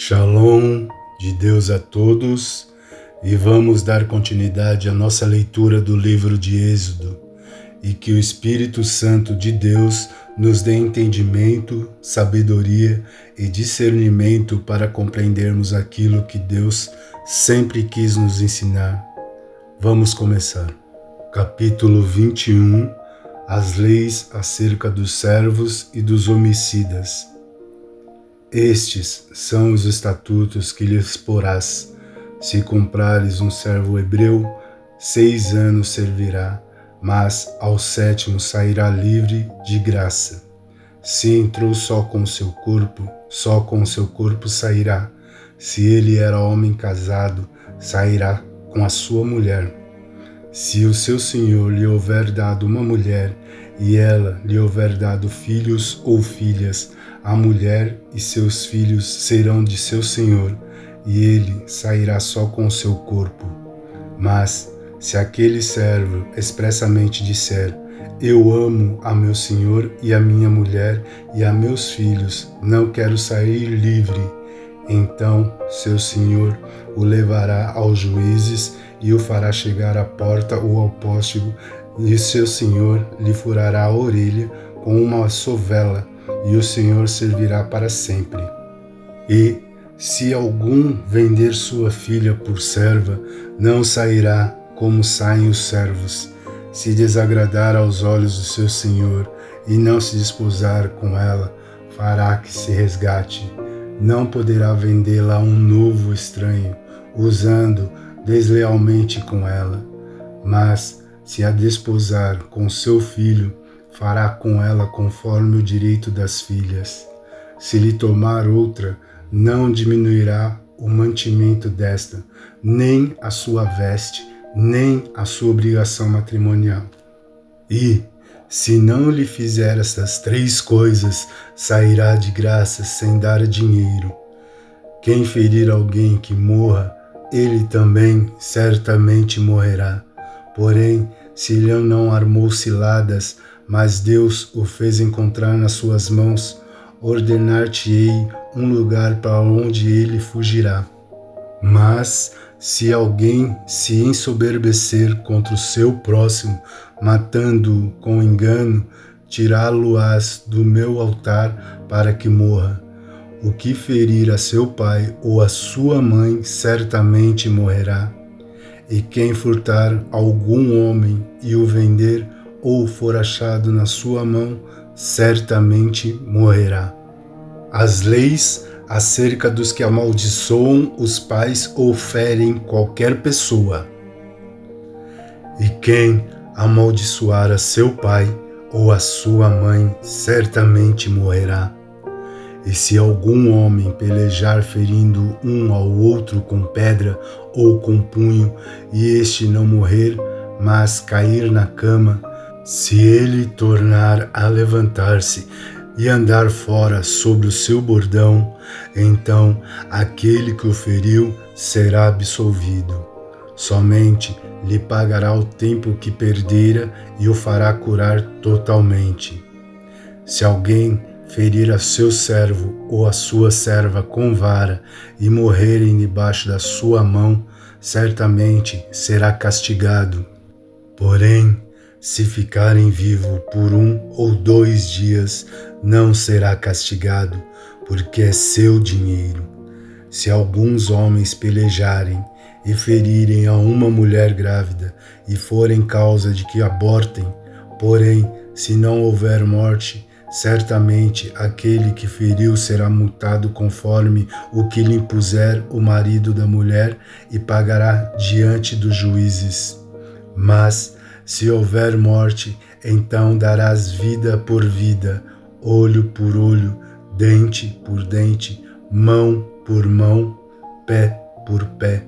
Shalom de Deus a todos, e vamos dar continuidade à nossa leitura do livro de Êxodo, e que o Espírito Santo de Deus nos dê entendimento, sabedoria e discernimento para compreendermos aquilo que Deus sempre quis nos ensinar. Vamos começar. Capítulo 21, as leis acerca dos servos e dos homicidas. Estes são os estatutos que lhes porás. Se comprares um servo hebreu, 6 anos servirá, mas ao 7º sairá livre de graça. Se entrou só com seu corpo sairá. Se ele era homem casado, sairá com a sua mulher. Se o seu senhor lhe houver dado uma mulher, e ela lhe houver dado filhos ou filhas, a mulher e seus filhos serão de seu senhor, e ele sairá só com o seu corpo. Mas, se aquele servo expressamente disser: eu amo a meu senhor e a minha mulher e a meus filhos, não quero sair livre, então seu senhor o levará aos juízes e o fará chegar à porta ou ao postigo, e seu senhor lhe furará a orelha com uma sovela, e o senhor servirá para sempre. E, se algum vender sua filha por serva, não sairá como saem os servos. Se desagradar aos olhos do seu senhor e não se desposar com ela, fará que se resgate. Não poderá vendê-la a um novo estranho, usando deslealmente com ela. Mas, se a desposar com seu filho, fará com ela conforme o direito das filhas. Se lhe tomar outra, não diminuirá o mantimento desta, nem a sua veste, nem a sua obrigação matrimonial. E, se não lhe fizer estas 3 coisas, sairá de graça sem dar dinheiro. Quem ferir alguém que morra, ele também certamente morrerá. Porém, se ele não armou ciladas, mas Deus o fez encontrar nas suas mãos, ordenar-te-ei um lugar para onde ele fugirá. Mas, se alguém se ensoberbecer contra o seu próximo, matando-o com engano, tirá-lo-ás do meu altar para que morra. O que ferir a seu pai ou a sua mãe certamente morrerá. E quem furtar algum homem e o vender, ou for achado na sua mão, certamente morrerá. As leis acerca dos que amaldiçoam os pais ou ferem qualquer pessoa. E quem amaldiçoar a seu pai ou a sua mãe, certamente morrerá. E se algum homem pelejar ferindo um ao outro com pedra ou com punho, e este não morrer, mas cair na cama, se ele tornar a levantar-se e andar fora sobre o seu bordão, então aquele que o feriu será absolvido. Somente lhe pagará o tempo que perdera e o fará curar totalmente. Se alguém ferir a seu servo ou a sua serva com vara e morrerem debaixo da sua mão, certamente será castigado. Porém, se ficarem vivo por 1 ou 2 dias, não será castigado, porque é seu dinheiro. Se alguns homens pelejarem e ferirem a uma mulher grávida e forem causa de que abortem, porém, se não houver morte, certamente aquele que feriu será multado conforme o que lhe impuser o marido da mulher e pagará diante dos juízes. Mas, se houver morte, então darás vida por vida, olho por olho, dente por dente, mão por mão, pé por pé,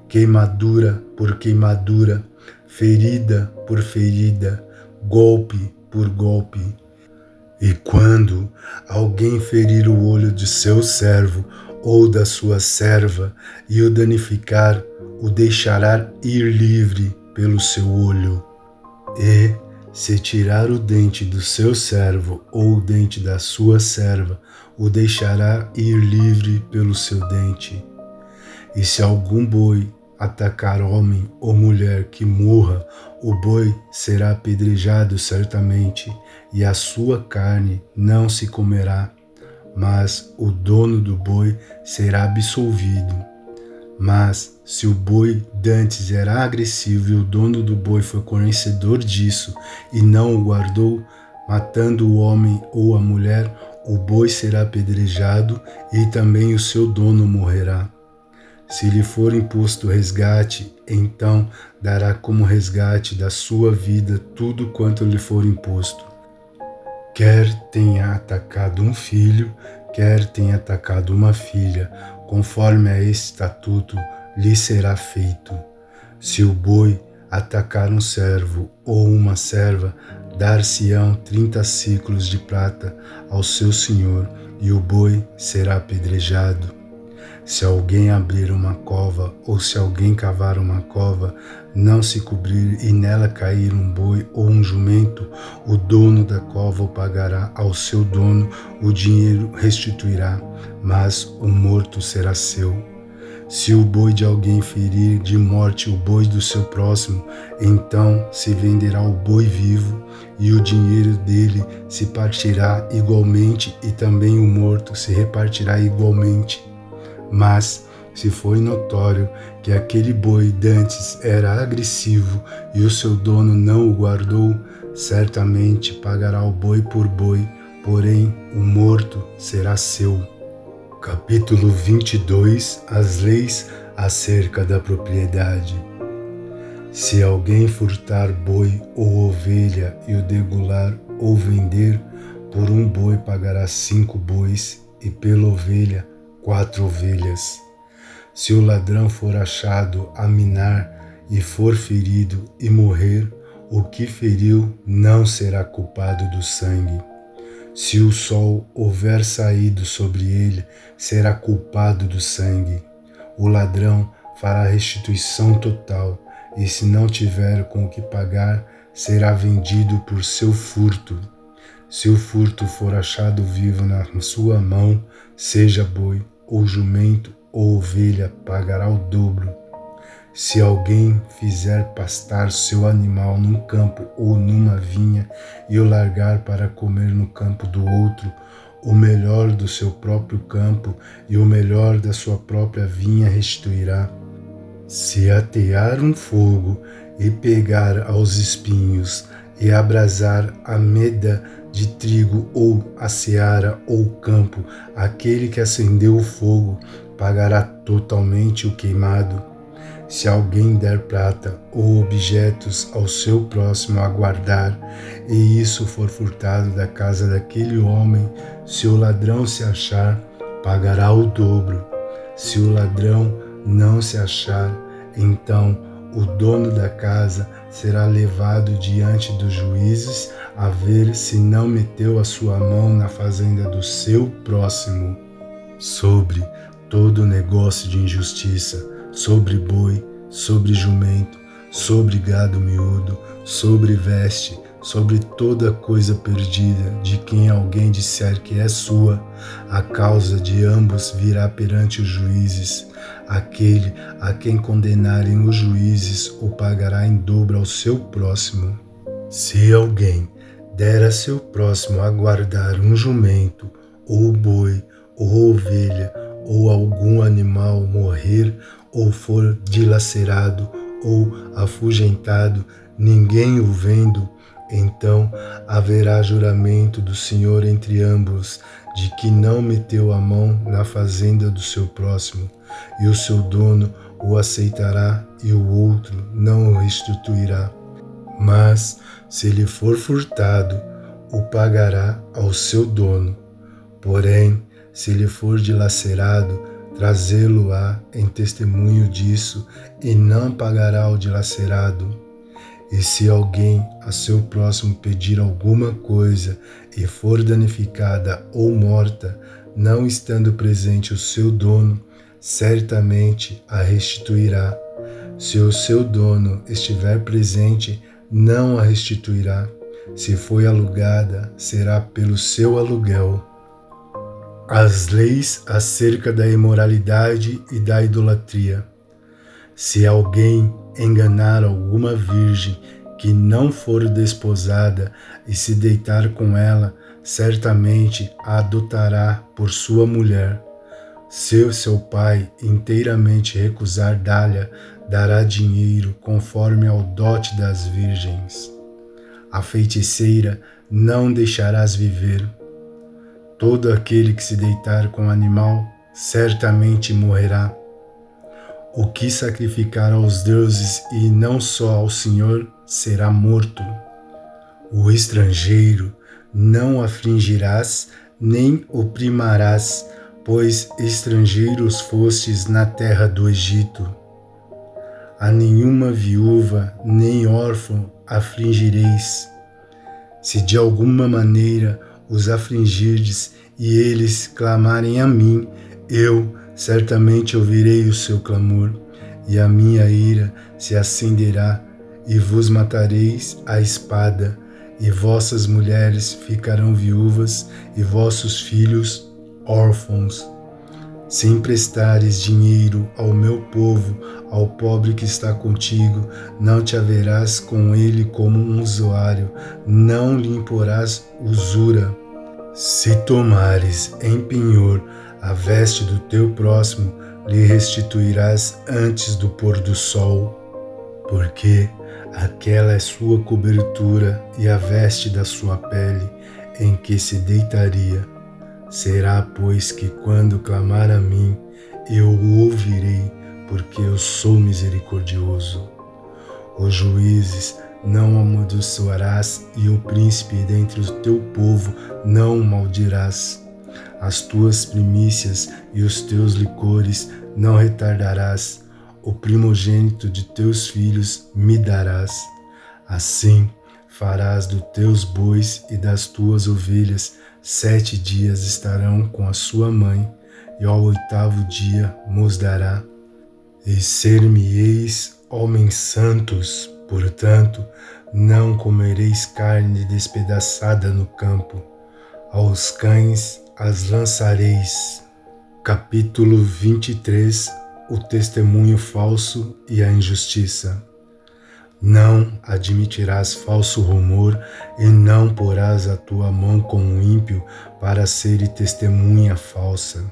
queimadura por queimadura, ferida por ferida, golpe por golpe. E quando alguém ferir o olho de seu servo ou da sua serva e o danificar, o deixará ir livre pelo seu olho. E, Se tirar o dente do seu servo ou o dente da sua serva, o deixará ir livre pelo seu dente. E se algum boi atacar homem ou mulher que morra, o boi será apedrejado certamente, e a sua carne não se comerá, mas o dono do boi será absolvido. Mas se o boi dantes era agressivo e o dono do boi foi conhecedor disso e não o guardou, matando o homem ou a mulher, o boi será apedrejado e também o seu dono morrerá. Se lhe for imposto resgate, então dará como resgate da sua vida tudo quanto lhe for imposto. Quer tenha atacado um filho, quer tenha atacado uma filha, conforme a esse estatuto lhe será feito. Se o boi atacar um servo ou uma serva, dar-se-ão 30 siclos de prata ao seu senhor, e o boi será apedrejado. Se alguém abrir uma cova, ou se alguém cavar uma cova, não se cobrir e nela cair um boi ou um jumento, o dono da cova o pagará ao seu dono, o dinheiro restituirá, mas o morto será seu. Se o boi de alguém ferir de morte o boi do seu próximo, então se venderá o boi vivo, e o dinheiro dele se partirá igualmente, e também o morto se repartirá igualmente. Mas, se foi notório que aquele boi dantes era agressivo e o seu dono não o guardou, certamente pagará o boi por boi, porém o morto será seu. Capítulo 22. As leis acerca da propriedade. Se alguém furtar boi ou ovelha e o degolar ou vender, por um boi pagará 5 bois e pela ovelha 4 ovelhas. Se o ladrão for achado a minar e for ferido e morrer, o que feriu não será culpado do sangue. Se o sol houver saído sobre ele, será culpado do sangue. O ladrão fará restituição total, e se não tiver com o que pagar, será vendido por seu furto. Se o furto for achado vivo na sua mão, seja boi ou jumento ou ovelha, pagará o dobro. Se alguém fizer pastar seu animal num campo ou numa vinha e o largar para comer no campo do outro, o melhor do seu próprio campo e o melhor da sua própria vinha restituirá. Se atear um fogo e pegar aos espinhos e abrasar a meda de trigo ou a seara ou o campo, aquele que acendeu o fogo pagará totalmente o queimado. Se alguém der prata ou objetos ao seu próximo a guardar, e isso for furtado da casa daquele homem, se o ladrão se achar, pagará o dobro. Se o ladrão não se achar, então o dono da casa será levado diante dos juízes a ver se não meteu a sua mão na fazenda do seu próximo. Sobre todo negócio de injustiça, sobre boi, sobre jumento, sobre gado miúdo, sobre veste, sobre toda coisa perdida, de quem alguém disser que é sua, a causa de ambos virá perante os juízes. Aquele a quem condenarem os juízes o pagará em dobro ao seu próximo. Se alguém der a seu próximo a guardar um jumento, ou boi, ou ovelha, ou algum animal morrer, ou for dilacerado, ou afugentado, ninguém o vendo, então haverá juramento do Senhor entre ambos, de que não meteu a mão na fazenda do seu próximo, e o seu dono o aceitará e o outro não o restituirá. Mas, se ele for furtado, o pagará ao seu dono. Porém, se ele for dilacerado, trazê-lo-á em testemunho disso, e não pagará ao dilacerado. E se alguém a seu próximo pedir alguma coisa e for danificada ou morta, não estando presente o seu dono, certamente a restituirá. Se o seu dono estiver presente, não a restituirá. Se foi alugada, será pelo seu aluguel. As leis acerca da imoralidade e da idolatria. Se alguém enganar alguma virgem que não for desposada e se deitar com ela, certamente a adotará por sua mulher. Se seu pai inteiramente recusar dar-lhe, dará dinheiro conforme ao dote das virgens. A feiticeira não deixarás viver. Todo aquele que se deitar com animal certamente morrerá. O que sacrificar aos deuses e não só ao Senhor será morto. O estrangeiro não afligirás, nem oprimirás, pois estrangeiros fostes na terra do Egito. A nenhuma viúva nem órfão afligireis. Se de alguma maneira os afligirdes e eles clamarem a mim, eu certamente ouvirei o seu clamor, e a minha ira se acenderá, e vos matareis à espada, e vossas mulheres ficarão viúvas, e vossos filhos órfãos. Se emprestares dinheiro ao meu povo, ao pobre que está contigo, não te haverás com ele como um usuário, não lhe imporás usura. Se tomares em penhor a veste do teu próximo, lhe restituirás antes do pôr do sol, porque aquela é sua cobertura e a veste da sua pele em que se deitaria. Será, pois, que quando clamar a mim, eu o ouvirei, porque eu sou misericordioso. Os juízes não amaldiçoarás, e o príncipe dentre o teu povo não maldirás. As tuas primícias e os teus licores não retardarás. O primogênito de teus filhos me darás. Assim farás dos teus bois e das tuas ovelhas. 7 dias estarão com a sua mãe, e ao 8º dia mos dará. E ser-me-eis homens santos, portanto, não comereis carne despedaçada no campo. Aos cães as lançareis. Capítulo 23. O testemunho falso e a injustiça. Não admitirás falso rumor, e não porás a tua mão com o ímpio para ser testemunha falsa.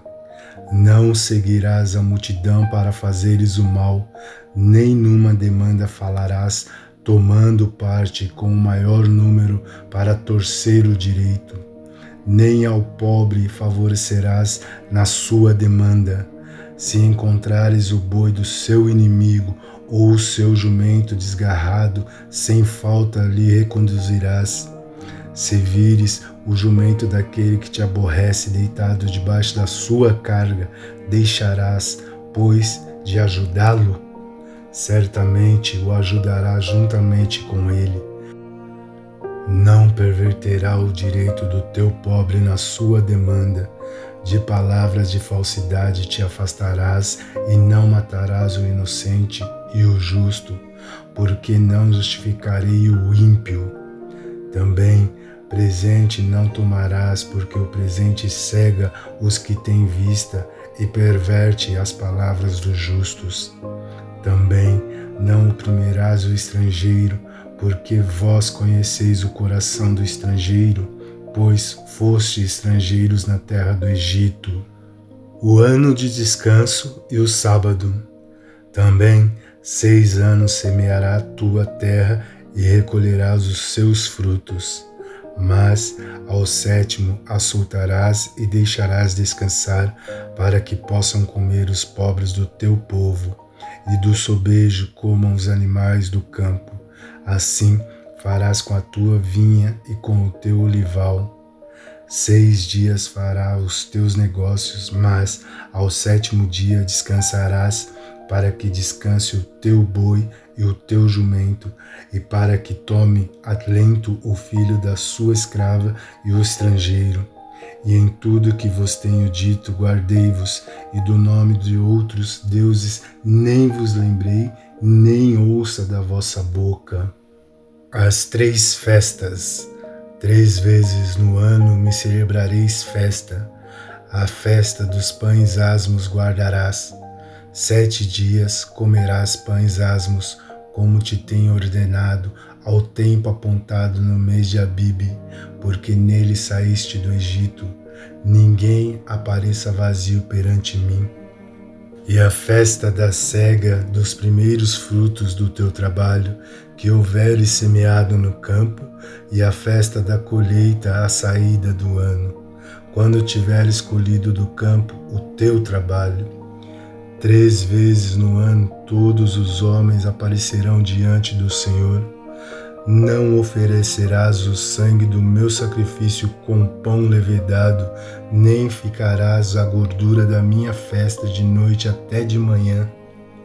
Não seguirás a multidão para fazeres o mal, nem numa demanda falarás, tomando parte com o maior número para torcer o direito. Nem ao pobre favorecerás na sua demanda. Se encontrares o boi do seu inimigo, ou o seu jumento desgarrado, sem falta lhe reconduzirás. Se vires o jumento daquele que te aborrece deitado debaixo da sua carga, deixarás, pois, de ajudá-lo? Certamente o ajudará juntamente com ele. Não perverterá o direito do teu pobre na sua demanda. De palavras de falsidade te afastarás, e não matarás o inocente e o justo, porque não justificarei o ímpio. Também presente não tomarás, porque o presente cega os que têm vista e perverte as palavras dos justos. Também não oprimirás o estrangeiro, porque vós conheceis o coração do estrangeiro, pois foste estrangeiros na terra do Egito. O ano de descanso e o sábado. Também 6 anos semeará a tua terra e recolherás os seus frutos. Mas ao 7º a soltarás e deixarás descansar, para que possam comer os pobres do teu povo, e do sobejo comam os animais do campo. Assim farás com a tua vinha e com o teu olival. 6 dias farás os teus negócios, mas ao 7º dia descansarás, para que descanse o teu boi e o teu jumento, e para que tome alento o filho da sua escrava e o estrangeiro. E em tudo que vos tenho dito, guardei-vos, e do nome de outros deuses nem vos lembrei, nem ouça da vossa boca. As 3 festas. 3 vezes no ano me celebrareis festa. A festa dos pães asmos guardarás. 7 dias comerás pães asmos, como te tenho ordenado, ao tempo apontado no mês de Abibe, porque nele saíste do Egito. Ninguém apareça vazio perante mim. E a festa da cega dos primeiros frutos do teu trabalho, que houveres semeado no campo, e a festa da colheita à saída do ano, quando tiveres colhido do campo o teu trabalho. 3 vezes no ano todos os homens aparecerão diante do Senhor. Não oferecerás o sangue do meu sacrifício com pão levedado, nem ficarás a gordura da minha festa de noite até de manhã.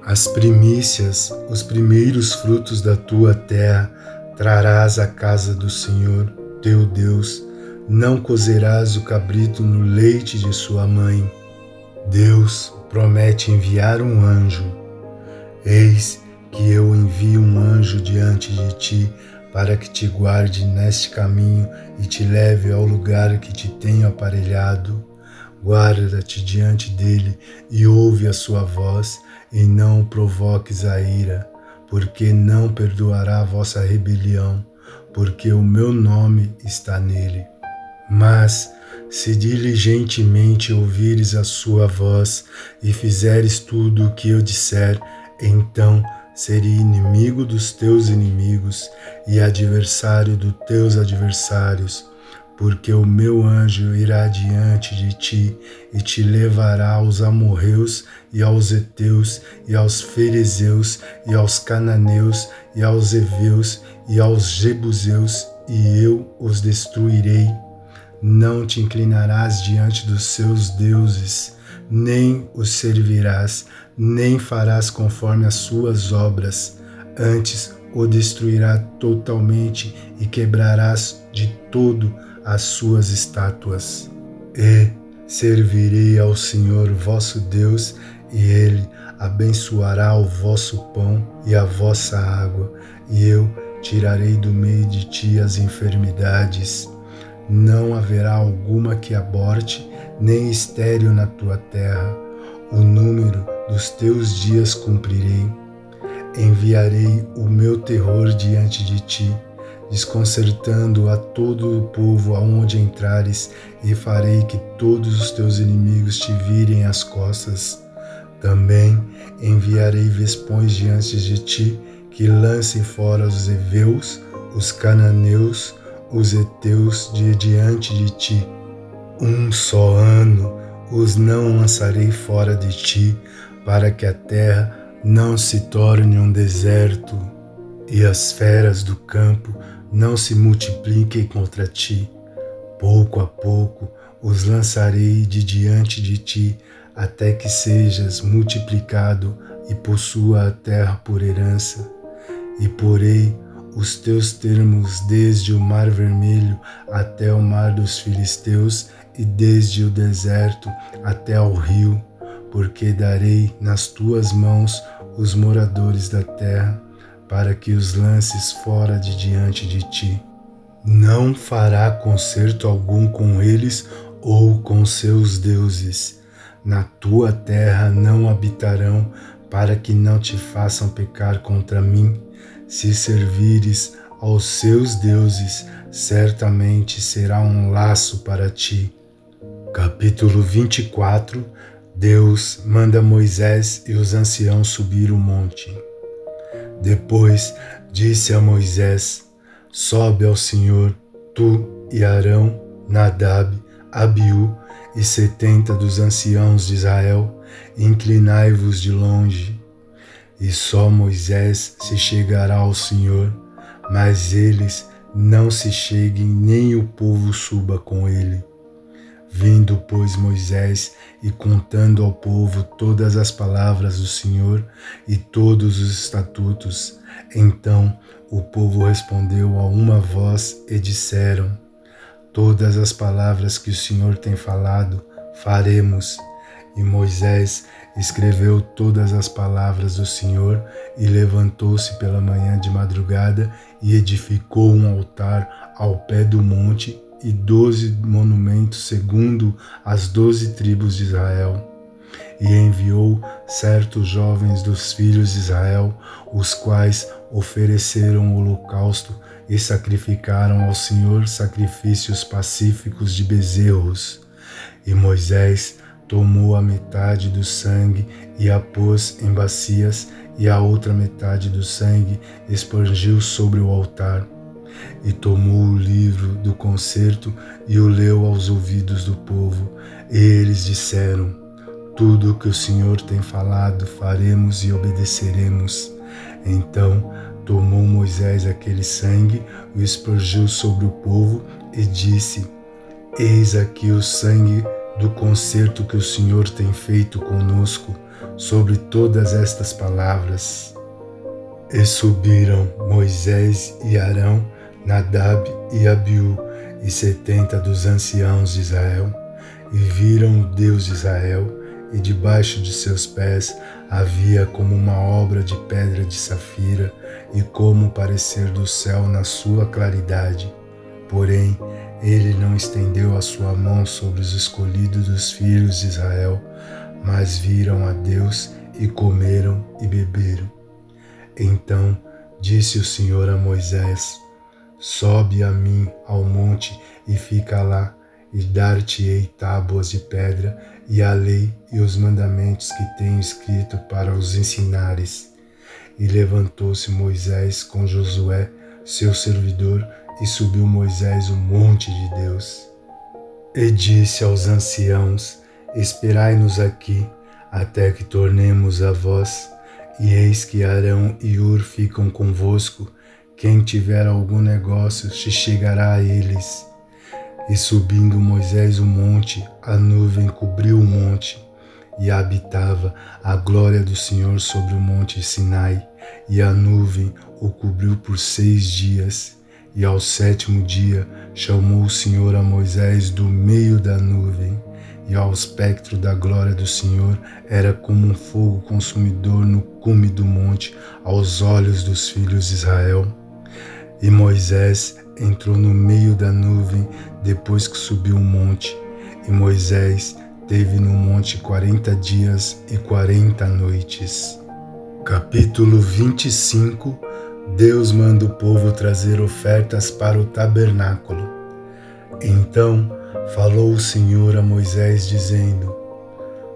As primícias, os primeiros frutos da tua terra, trarás à casa do Senhor, teu Deus. Não cozerás o cabrito no leite de sua mãe. Deus promete enviar um anjo. Eis que eu envio um anjo diante de ti, para que te guarde neste caminho e te leve ao lugar que te tenho aparelhado. Guarda-te diante dele e ouve a sua voz, e não provoques a ira, porque não perdoará a vossa rebelião, porque o meu nome está nele. Mas, se diligentemente ouvires a sua voz e fizeres tudo o que eu disser, então serei inimigo dos teus inimigos e adversário dos teus adversários, porque o meu anjo irá diante de ti e te levará aos amorreus e aos heteus e aos ferezeus e aos cananeus e aos heveus e aos jebuseus, e eu os destruirei. Não te inclinarás diante dos seus deuses, nem os servirás, nem farás conforme as suas obras. Antes o destruirás totalmente e quebrarás de todo as suas estátuas. E servirei ao Senhor vosso Deus, e Ele abençoará o vosso pão e a vossa água, e eu tirarei do meio de ti as enfermidades. Não haverá alguma que aborte, nem estéril na tua terra. O número dos teus dias cumprirei. Enviarei o meu terror diante de ti, desconcertando a todo o povo aonde entrares, e farei que todos os teus inimigos te virem as costas. Também enviarei vespões diante de ti, que lancem fora os heveus, os cananeus, os heteus de diante de ti. Um só ano os não lançarei fora de ti, para que a terra não se torne um deserto, e as feras do campo não se multipliquem contra ti. Pouco a pouco os lançarei de diante de ti, até que sejas multiplicado e possua a terra por herança. E porei os teus termos desde o mar vermelho até o mar dos filisteus, e desde o deserto até ao rio, porque darei nas tuas mãos os moradores da terra, para que os lances fora de diante de ti. Não fará concerto algum com eles ou com seus deuses. Na tua terra não habitarão, para que não te façam pecar contra mim. Se servires aos seus deuses, certamente será um laço para ti. Capítulo 24. Deus manda Moisés e os anciãos subir o monte. Depois disse a Moisés: sobe ao Senhor, tu e Arão, Nadab, Abiú e 70 dos anciãos de Israel, inclinai-vos de longe. E só Moisés se chegará ao Senhor, mas eles não se cheguem, nem o povo suba com ele. Vindo, pois, Moisés e contando ao povo todas as palavras do Senhor e todos os estatutos, então o povo respondeu a uma voz e disseram: todas as palavras que o Senhor tem falado, faremos. E Moisés escreveu todas as palavras do Senhor e levantou-se pela manhã de madrugada e edificou um altar ao pé do monte e 12 monumentos segundo as 12 tribos de Israel. E enviou certos jovens dos filhos de Israel, os quais ofereceram holocausto e sacrificaram ao Senhor sacrifícios pacíficos de bezerros. E Moisés tomou a metade do sangue e a pôs em bacias, e a outra metade do sangue espargiu sobre o altar. E tomou o livro do concerto e o leu aos ouvidos do povo. E eles disseram: tudo o que o Senhor tem falado faremos e obedeceremos. Então tomou Moisés aquele sangue, o espargiu sobre o povo e disse: eis aqui o sangue do concerto que o Senhor tem feito conosco sobre todas estas palavras. E subiram Moisés e Arão, Nadab e Abiú, e 70 dos anciãos de Israel, e viram o Deus de Israel, e debaixo de seus pés havia como uma obra de pedra de safira, e como o parecer do céu na sua claridade. Porém, ele não estendeu a sua mão sobre os escolhidos dos filhos de Israel, mas viram a Deus e comeram e beberam. Então disse o Senhor a Moisés: sobe a mim ao monte e fica lá, e dar-te-ei tábuas de pedra e a lei e os mandamentos que tenho escrito para os ensinares. E levantou-se Moisés com Josué, seu servidor, e subiu Moisés o monte de Deus. E disse aos anciãos: esperai-nos aqui, até que tornemos a vós. E eis que Arão e Hur ficam convosco. Quem tiver algum negócio se chegará a eles. E subindo Moisés o monte, a nuvem cobriu o monte, e habitava a glória do Senhor sobre o monte Sinai, e a nuvem o cobriu por 6 dias. E ao 7º dia chamou o Senhor a Moisés do meio da nuvem, e ao espectro da glória do Senhor era como um fogo consumidor no cume do monte, aos olhos dos filhos de Israel. E Moisés entrou no meio da nuvem depois que subiu o monte, e Moisés teve no monte 40 dias e 40 noites. Capítulo 25. Deus manda o povo trazer ofertas para o tabernáculo. Então falou o Senhor a Moisés, dizendo: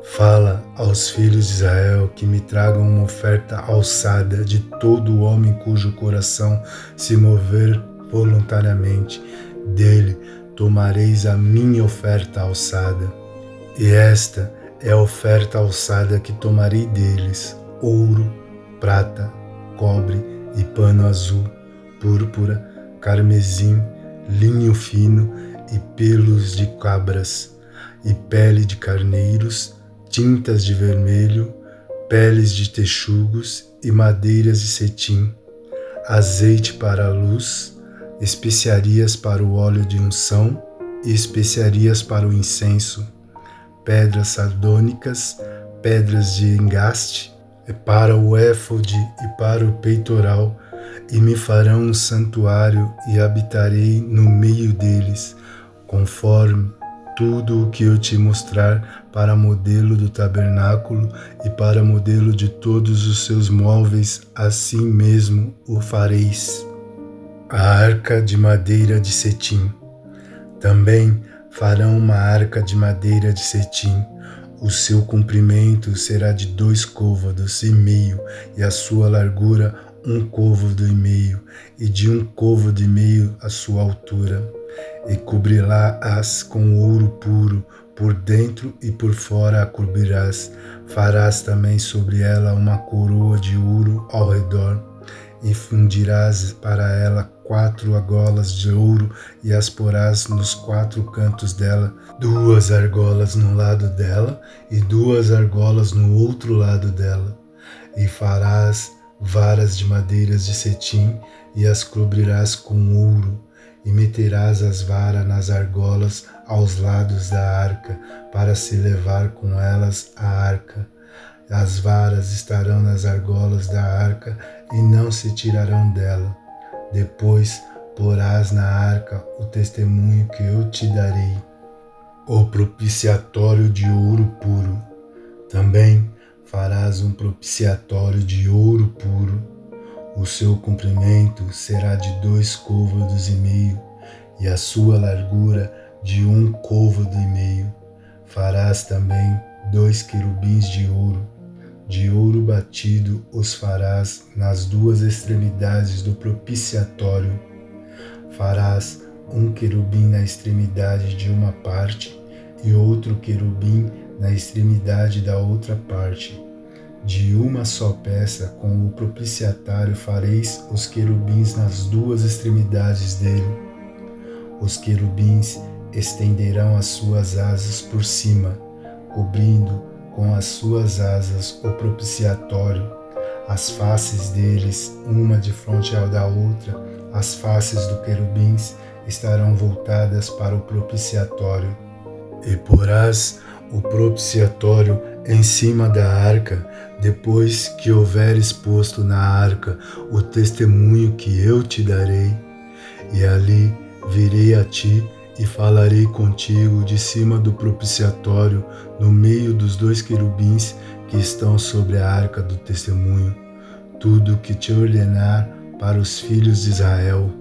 fala aos filhos de Israel que me tragam uma oferta alçada de todo homem cujo coração se mover voluntariamente. Dele tomareis a minha oferta alçada. E esta é a oferta alçada que tomarei deles: ouro, prata, cobre e pano azul, púrpura, carmesim, linho fino e pelos de cabras, e pele de carneiros, tintas de vermelho, peles de texugos e madeiras de cetim, azeite para a luz, especiarias para o óleo de unção e especiarias para o incenso, pedras sardônicas, pedras de engaste, para o éfode e para o peitoral, e me farão um santuário e habitarei no meio deles, conforme tudo o que eu te mostrar, para modelo do tabernáculo e para modelo de todos os seus móveis, assim mesmo o fareis. A arca de madeira de cetim. Também farão uma arca de madeira de cetim. O seu comprimento será de 2 côvados e meio, e a sua largura 1 côvado e meio, e de 1 côvado e meio a sua altura. E cobrirás com ouro puro, por dentro e por fora a cobrirás. Farás também sobre ela uma coroa de ouro ao redor, e fundirás para ela 4 argolas de ouro, e as porás nos 4 cantos dela, 2 argolas no lado dela, e 2 argolas no outro lado dela. E farás varas de madeiras de cetim, e as cobrirás com ouro, e meterás as varas nas argolas aos lados da arca, para se levar com elas a arca. As varas estarão nas argolas da arca e não se tirarão dela. Depois porás na arca o testemunho que eu te darei, o propiciatório de ouro puro. Também farás um propiciatório de ouro puro. O seu comprimento será de 2 côvados e meio, e a sua largura de 1 côvado e meio. Farás também 2 querubins de ouro batido os farás nas 2 extremidades do propiciatório. Farás um querubim na extremidade de uma parte e outro querubim na extremidade da outra parte. De uma só peça com o propiciatário fareis os querubins nas 2 extremidades dele. Os querubins estenderão as suas asas por cima, cobrindo com as suas asas o propiciatório. As faces deles, uma de frente à da outra, as faces do querubins estarão voltadas para o propiciatório. E porás o propiciatório em cima da arca, depois que houveres posto na arca o testemunho que eu te darei, e ali virei a ti e falarei contigo de cima do propiciatório, no meio dos 2 querubins que estão sobre a arca do testemunho, tudo que te ordenar para os filhos de Israel.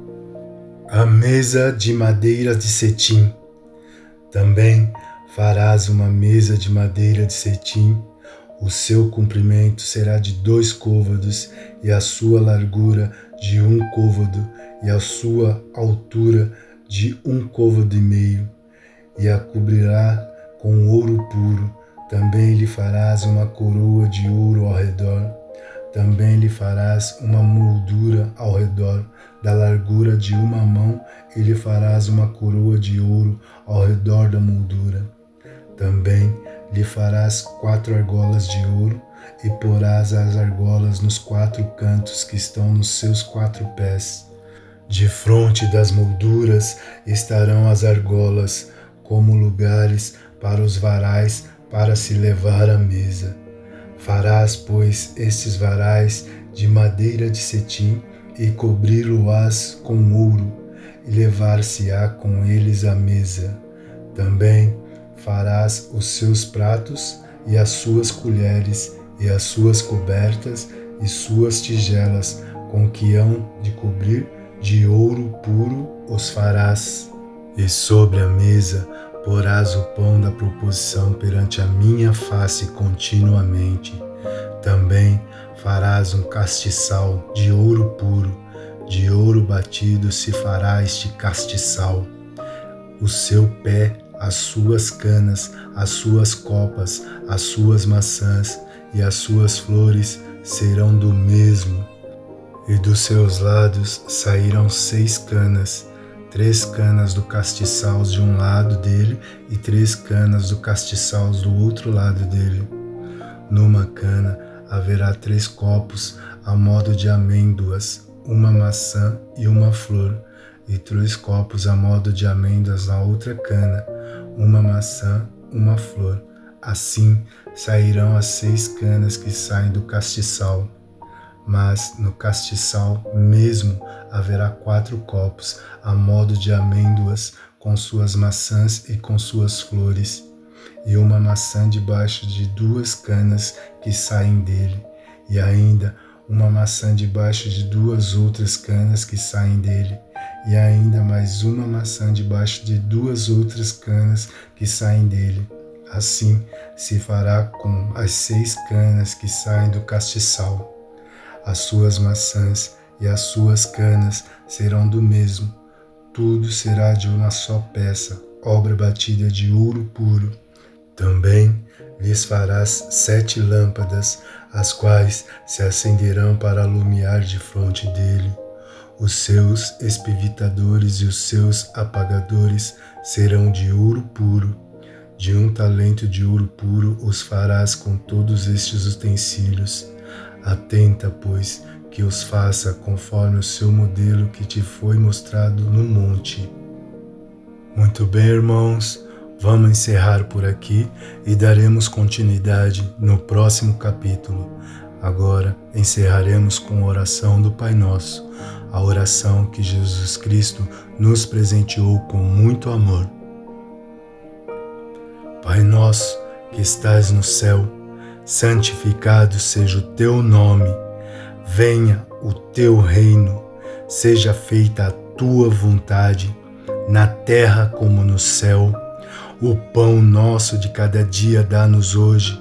A mesa de madeira de cetim. Também farás uma mesa de madeira de cetim. O seu comprimento será de 2 côvados, e a sua largura de 1 côvado, e a sua altura de 1 côvado e meio, e a cobrirá com ouro puro. Também lhe farás uma coroa de ouro ao redor. Também lhe farás uma moldura ao redor, da largura de 1 mão, e lhe farás uma coroa de ouro ao redor da moldura. Também lhe farás 4 argolas de ouro, e porás as argolas nos 4 cantos que estão nos seus 4 pés. Defronte das molduras estarão as argolas, como lugares para os varais para se levar à mesa. Farás, pois, estes varais de madeira de cetim, e cobri-lo-ás com ouro, e levar-se-á com eles à mesa. Também farás os seus pratos, e as suas colheres, e as suas cobertas, e suas tigelas, com que hão de cobrir de ouro puro os farás. E sobre a mesa porás o pão da proposição perante a minha face continuamente. Também farás um castiçal de ouro puro, de ouro batido se fará este castiçal. O seu pé, as suas canas, as suas copas, as suas maçãs e as suas flores serão do mesmo. E dos seus lados sairão 6 canas, 3 canas do castiçal de um lado dele e 3 canas do castiçal do outro lado dele. Numa cana haverá 3 copos a modo de amêndoas, uma maçã e uma flor, e 3 copos a modo de amêndoas na outra cana, uma maçã, uma flor. Assim sairão as 6 canas que saem do castiçal. Mas no castiçal mesmo haverá 4 copos a modo de amêndoas, com suas maçãs e com suas flores, e uma maçã debaixo de 2 canas que saem dele, e ainda uma maçã debaixo de 2 outras canas que saem dele, e ainda mais uma maçã debaixo de 2 outras canas que saem dele. Assim se fará com as 6 canas que saem do castiçal. As suas maçãs e as suas canas serão do mesmo. Tudo será de uma só peça, obra batida de ouro puro. Também lhes farás 7 lâmpadas, as quais se acenderão para alumiar defronte dele. Os seus espivitadores e os seus apagadores serão de ouro puro. De 1 talento de ouro puro os farás com todos estes utensílios. Atenta, pois, que os faça conforme o seu modelo que te foi mostrado no monte. Muito bem, irmãos, vamos encerrar por aqui e daremos continuidade no próximo capítulo. Agora encerraremos com a oração do Pai Nosso, a oração que Jesus Cristo nos presenteou com muito amor. Pai nosso que estás no céu, santificado seja o teu nome. Venha o teu reino, seja feita a tua vontade, na terra como no céu. O pão nosso de cada dia dá-nos hoje.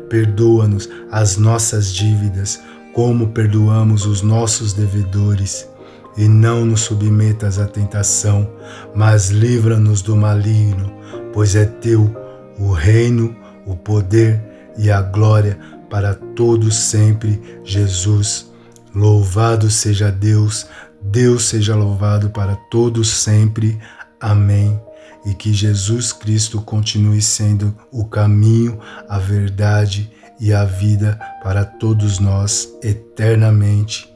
Perdoa-nos as nossas dívidas, como perdoamos os nossos devedores. E não nos submetas à tentação, mas livra-nos do maligno, pois é teu o reino, o poder e a glória para todos sempre. Jesus, louvado seja Deus, Deus seja louvado para todos sempre. Amém. E que Jesus Cristo continue sendo o caminho, a verdade e a vida para todos nós eternamente.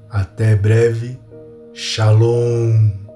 Até breve. Shalom.